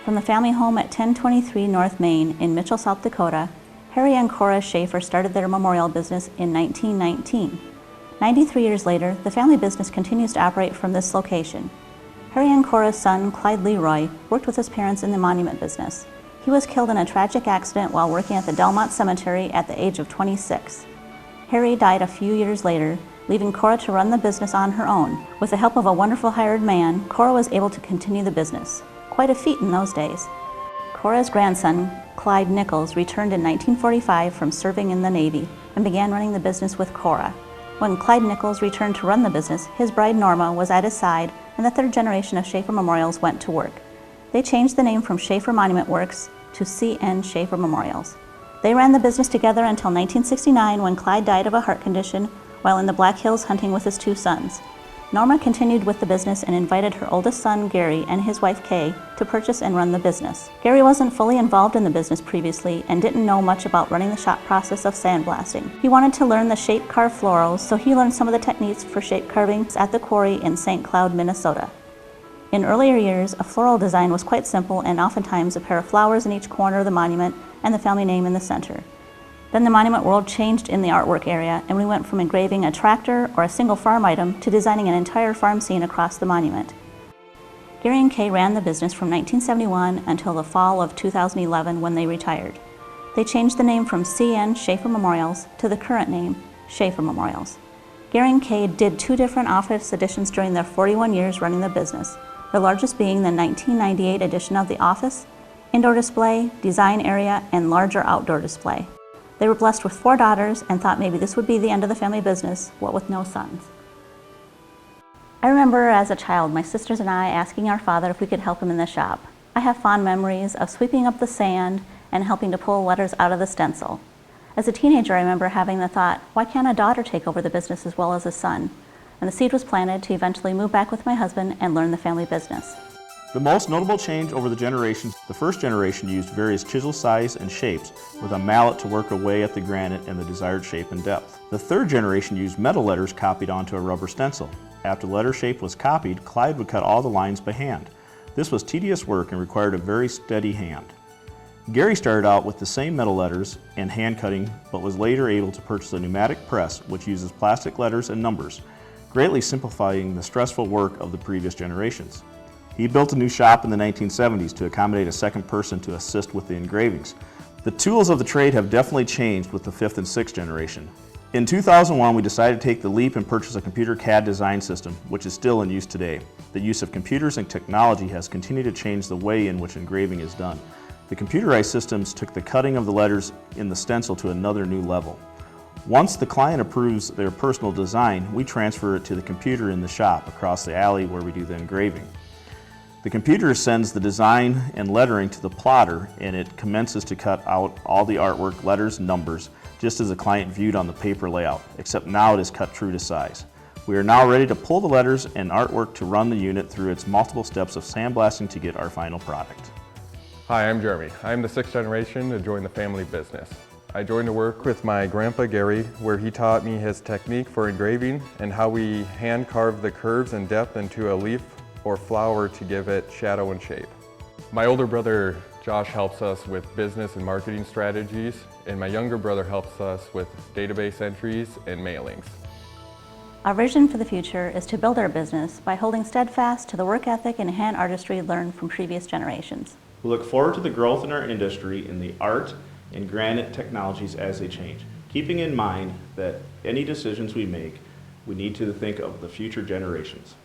From the family home at 1023 North Main in Mitchell, South Dakota, Harry and Cora Shafer started their memorial business in 1919. 93 years later, the family business continues to operate from this location. Harry and Cora's son, Clyde Leroy, worked with his parents in the monument business. He was killed in a tragic accident while working at the Delmont Cemetery at the age of 26. Harry died a few years later, leaving Cora to run the business on her own. With the help of a wonderful hired man, Cora was able to continue the business. Quite a feat in those days. Cora's grandson, Clyde Nichols, returned in 1945 from serving in the Navy and began running the business with Cora. When Clyde Nichols returned to run the business, his bride Norma was at his side, and the third generation of Shafer Memorials went to work. They changed the name from Shafer Monument Works to C.N. Shafer Memorials. They ran the business together until 1969 when Clyde died of a heart condition while in the Black Hills hunting with his two sons. Norma continued with the business and invited her oldest son, Gary, and his wife, Kay, to purchase and run the business. Gary wasn't fully involved in the business previously and didn't know much about running the shop process of sandblasting. He wanted to learn the shape carved florals, so he learned some of the techniques for shape carving at the quarry in St. Cloud, Minnesota. In earlier years, a floral design was quite simple and oftentimes a pair of flowers in each corner of the monument and the family name in the center. Then the monument world changed in the artwork area, and we went from engraving a tractor or a single farm item to designing an entire farm scene across the monument. Gary and Kay ran the business from 1971 until the fall of 2011 when they retired. They changed the name from C.N. Shafer Memorials to the current name, Shafer Memorials. Gary and Kay did two different office additions during their 41 years running the business, the largest being the 1998 edition of the office, indoor display, design area, and larger outdoor display. They were blessed with 4 daughters and thought maybe this would be the end of the family business, what with no sons. I remember as a child, my sisters and I asking our father if we could help him in the shop. I have fond memories of sweeping up the sand and helping to pull letters out of the stencil. As a teenager, I remember having the thought, why can't a daughter take over the business as well as a son? And the seed was planted to eventually move back with my husband and learn the family business. The most notable change over the generations, the first generation used various chisel size and shapes with a mallet to work away at the granite in the desired shape and depth. The third generation used metal letters copied onto a rubber stencil. After the letter shape was copied, Clyde would cut all the lines by hand. This was tedious work and required a very steady hand. Gary started out with the same metal letters and hand cutting, but was later able to purchase a pneumatic press which uses plastic letters and numbers, greatly simplifying the stressful work of the previous generations. He built a new shop in the 1970s to accommodate a second person to assist with the engravings. The tools of the trade have definitely changed with the 5th and 6th generation. In 2001, we decided to take the leap and purchase a computer CAD design system, which is still in use today. The use of computers and technology has continued to change the way in which engraving is done. The computerized systems took the cutting of the letters in the stencil to another new level. Once the client approves their personal design, we transfer it to the computer in the shop across the alley where we do the engraving. The computer sends the design and lettering to the plotter, and it commences to cut out all the artwork, letters, and numbers, just as the client viewed on the paper layout, except now it is cut true to size. We are now ready to pull the letters and artwork to run the unit through its multiple steps of sandblasting to get our final product. Hi, I'm Jeremy. I'm the 6th generation to join the family business. I joined to work with my grandpa Gary, where he taught me his technique for engraving and how we hand carve the curves and depth into a leaf or flower to give it shadow and shape. My older brother Josh helps us with business and marketing strategies, and my younger brother helps us with database entries and mailings. Our vision for the future is to build our business by holding steadfast to the work ethic and hand artistry learned from previous generations. We look forward to the growth in our industry in the art and granite technologies as they change, keeping in mind that any decisions we make, we need to think of the future generations.